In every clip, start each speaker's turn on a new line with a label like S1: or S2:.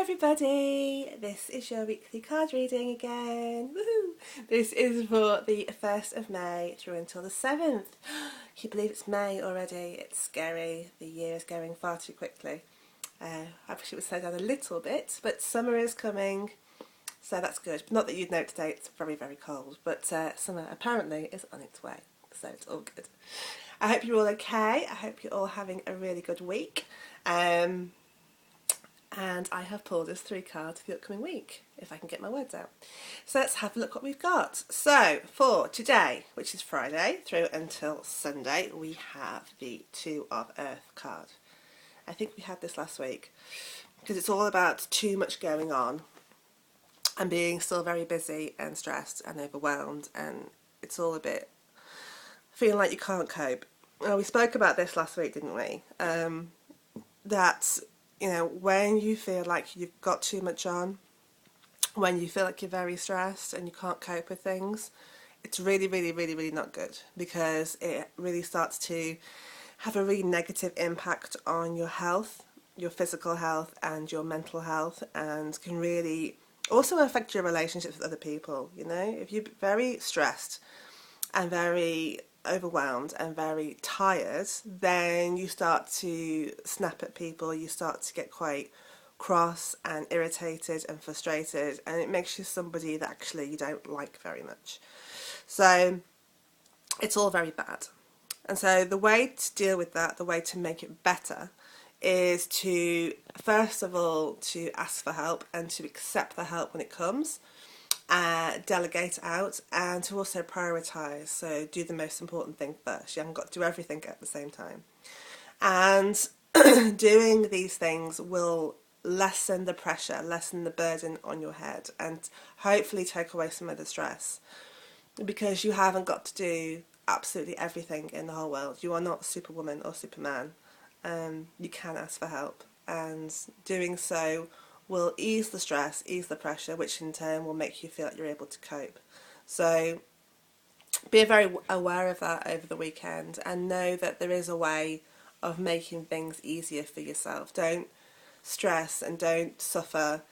S1: everybody, this is your weekly card reading again. Woohoo! This is for the 1st of May through until the 7th. Can you believe it's May already? It's scary. The year is going far too quickly. I wish it would slow down a little bit, but summer is coming, so that's good. Not that you'd know today, it's very, very cold, but summer apparently is on its way, so it's all good. I hope you're all okay. I hope you're all having a really good week. And I have pulled us 3 cards for the upcoming week, if I can get my words out. So let's have a look what we've got. So for today, which is Friday, through until Sunday, we have the 2 of Earth card. I think we had this last week, because it's all about too much going on and being still very busy and stressed and overwhelmed, and it's all a bit feeling like you can't cope. Well, we spoke about this last week, didn't we? That, you know, when you feel like you've got too much on, when you feel like you're very stressed and you can't cope with things, it's really, really, really, really not good, because it really starts to have a really negative impact on your health, your physical health and your mental health, and can really also affect your relationships with other people. You know, if you're very stressed and very overwhelmed and very tired, then you start to snap at people, you start to get quite cross and irritated and frustrated, and it makes you somebody that actually you don't like very much. So it's all very bad. And so the way to deal with that, the way to make it better, is to, first of all, to ask for help and to accept the help when it comes. Delegate out, and to also prioritise. So do the most important thing first. You haven't got to do everything at the same time. And doing these things will lessen the pressure, lessen the burden on your head, and hopefully take away some of the stress, because you haven't got to do absolutely everything in the whole world. You are not Superwoman or Superman. You can ask for help, and doing so will ease the stress, ease the pressure, which in turn will make you feel like you're able to cope. So be very aware of that over the weekend, and know that there is a way of making things easier for yourself. Don't stress and don't suffer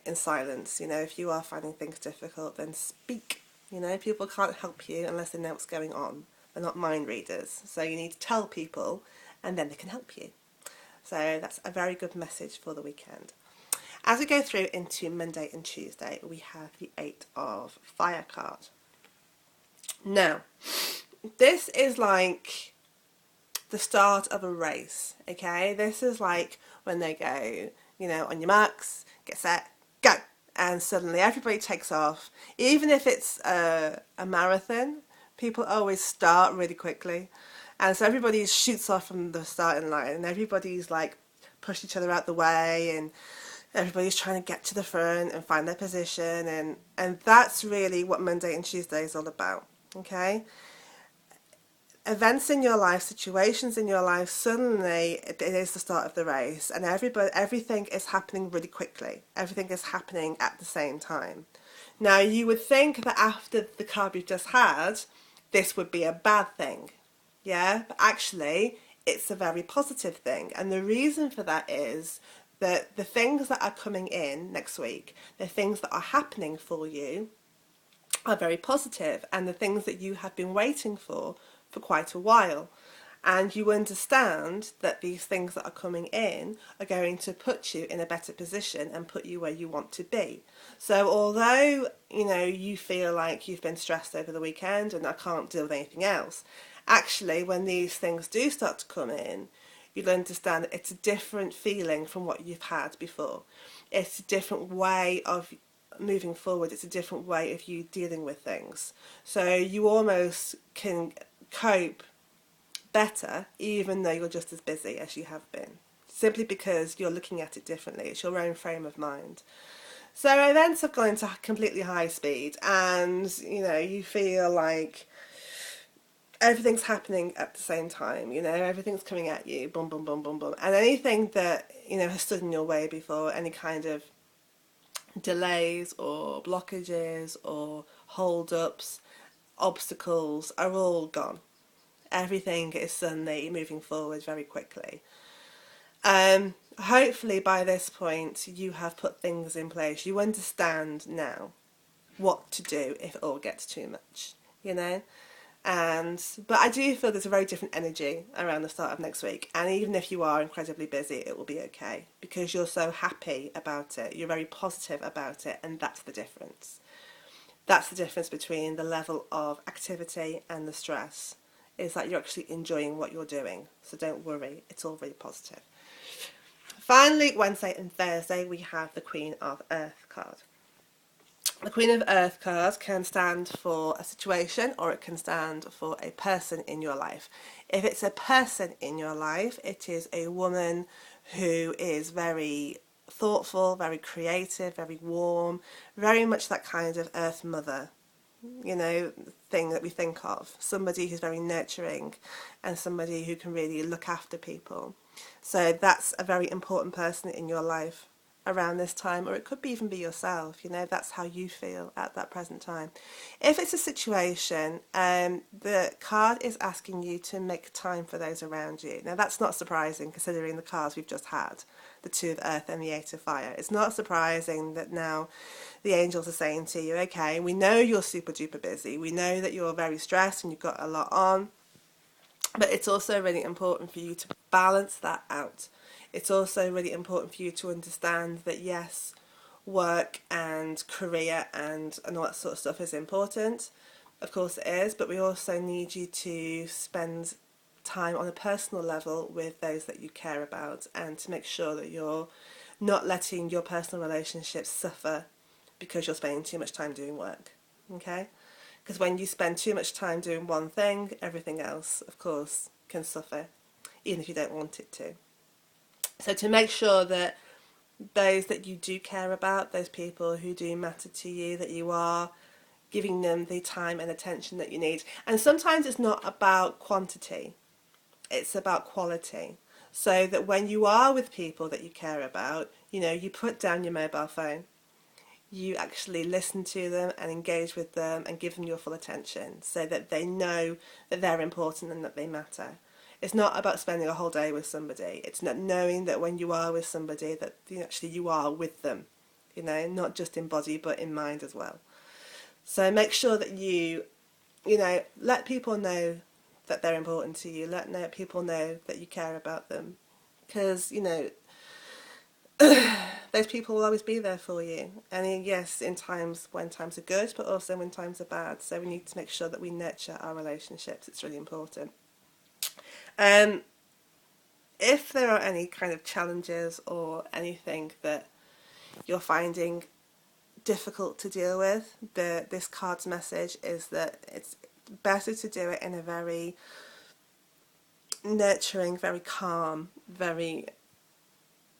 S1: in silence. You know, if you are finding things difficult, then speak. You know, people can't help you unless they know what's going on. They're not mind readers. So you need to tell people, and then they can help you. So that's a very good message for the weekend. As we go through into Monday and Tuesday, we have the 8 of Fire card. Now, this is like the start of a race, okay? This is like when they go, you know, on your marks, get set, go! And suddenly everybody takes off. Even if it's a marathon, people always start really quickly. And so everybody shoots off from the starting line, and everybody's like push each other out the way, and everybody's trying to get to the front and find their position, and that's really what Monday and Tuesday is all about, okay? Events in your life, situations in your life, suddenly it is the start of the race, and everything is happening really quickly. Everything is happening at the same time. Now, you would think that after the card we've just had, this would be a bad thing, yeah? But actually, it's a very positive thing, and the reason for that is that the things that are coming in next week, the things that are happening for you, are very positive, and the things that you have been waiting for quite a while. And you understand that these things that are coming in are going to put you in a better position and put you where you want to be. So although, you know, you feel like you've been stressed over the weekend and I can't deal with anything else, actually when these things do start to come in, you'll understand that it's a different feeling from what you've had before. It's a different way of moving forward. It's a different way of you dealing with things. So you almost can cope better even though you're just as busy as you have been, simply because you're looking at it differently. It's your own frame of mind. So events have gone into completely high speed, and you know, you feel like everything's happening at the same time, you know, everything's coming at you, boom, boom, boom, boom, boom. And anything that, you know, has stood in your way before, any kind of delays or blockages or hold-ups, obstacles, are all gone. Everything is suddenly moving forward very quickly. hopefully by this point you have put things in place. You understand now what to do if it all gets too much, you know? But I do feel there's a very different energy around the start of next week, and even if you are incredibly busy, it will be okay because you're so happy about it, you're very positive about it, and that's the difference. That's the difference between the level of activity and the stress, is that you're actually enjoying what you're doing. So don't worry, it's all really positive. Finally, Wednesday and Thursday, we have the Queen of Earth card. The Queen of Earth card can stand for a situation, or it can stand for a person in your life. If it's a person in your life, it is a woman who is very thoughtful, very creative, very warm, very much that kind of Earth Mother, you know, thing that we think of. Somebody who's very nurturing and somebody who can really look after people. So that's a very important person in your life around this time, or it could even be yourself, you know, that's how you feel at that present time. If it's a situation, the card is asking you to make time for those around you. Now that's not surprising considering the cards we've just had, the Two of Earth and the Eight of Fire. It's not surprising that now the angels are saying to you, okay, we know you're super duper busy, we know that you're very stressed and you've got a lot on, but it's also really important for you to balance that out. It's also really important for you to understand that yes, work and career and all that sort of stuff is important. Of course it is, but we also need you to spend time on a personal level with those that you care about, and to make sure that you're not letting your personal relationships suffer because you're spending too much time doing work. Okay? Because when you spend too much time doing one thing, everything else, of course, can suffer, even if you don't want it to. So to make sure that those that you do care about, those people who do matter to you, that you are giving them the time and attention that you need. And sometimes it's not about quantity, it's about quality. So that when you are with people that you care about, you know, you put down your mobile phone, you actually listen to them and engage with them and give them your full attention so that they know that they're important and that they matter. It's not about spending a whole day with somebody. It's not knowing that when you are with somebody that actually you are with them, you know, not just in body but in mind as well. So make sure that you know, let people know that they're important to you. Let people know that you care about them, because, you know, those people will always be there for you. And yes, in times when times are good, but also when times are bad. So we need to make sure that we nurture our relationships. It's really important. If there are any kind of challenges or anything that you're finding difficult to deal with, this card's message is that it's better to do it in a very nurturing, very calm, very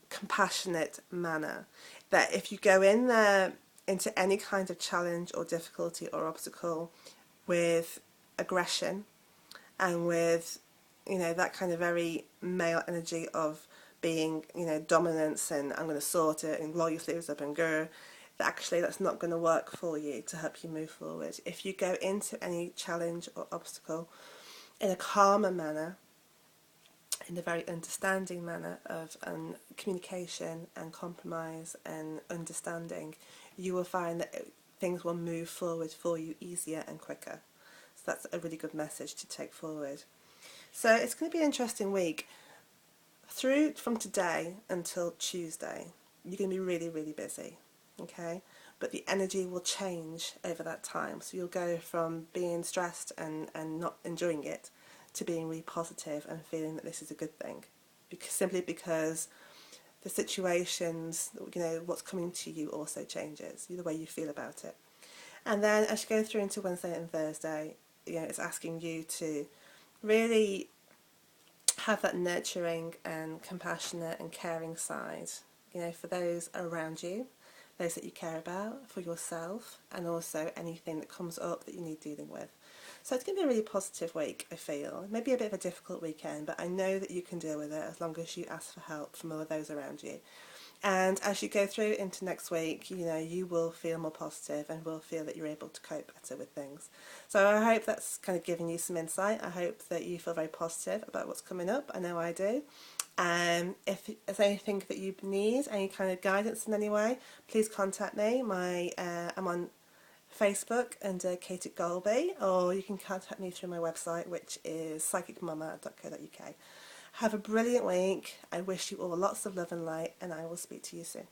S1: compassionate manner. That if you go in there into any kind of challenge or difficulty or obstacle with aggression and with, you know, that kind of very male energy of being, you know, dominance and I'm going to sort it and roll your sleeves up and go, that actually that's not going to work for you to help you move forward. If you go into any challenge or obstacle in a calmer manner, in a very understanding manner of communication and compromise and understanding, you will find that things will move forward for you easier and quicker. So that's a really good message to take forward. So it's going to be an interesting week. Through from today until Tuesday, you're going to be really, really busy, okay? But the energy will change over that time. So you'll go from being stressed and not enjoying it to being really positive and feeling that this is a good thing. Simply because the situations, you know, what's coming to you also changes, the way you feel about it. And then as you go through into Wednesday and Thursday, you know, it's asking you to really have that nurturing and compassionate and caring side, you know, for those around you, those that you care about, for yourself, and also anything that comes up that you need dealing with. So it's going to be a really positive week, I feel. Maybe a bit of a difficult weekend, but I know that you can deal with it as long as you ask for help from all of those around you. And as you go through into next week, you know, you will feel more positive and will feel that you're able to cope better with things. So I hope that's kind of giving you some insight. I hope that you feel very positive about what's coming up. I know I do. If there's anything that you need, any kind of guidance in any way, please contact me. I'm on Facebook under Katie Golby, or you can contact me through my website, which is psychicmama.co.uk. Have a brilliant week. I wish you all lots of love and light, and I will speak to you soon.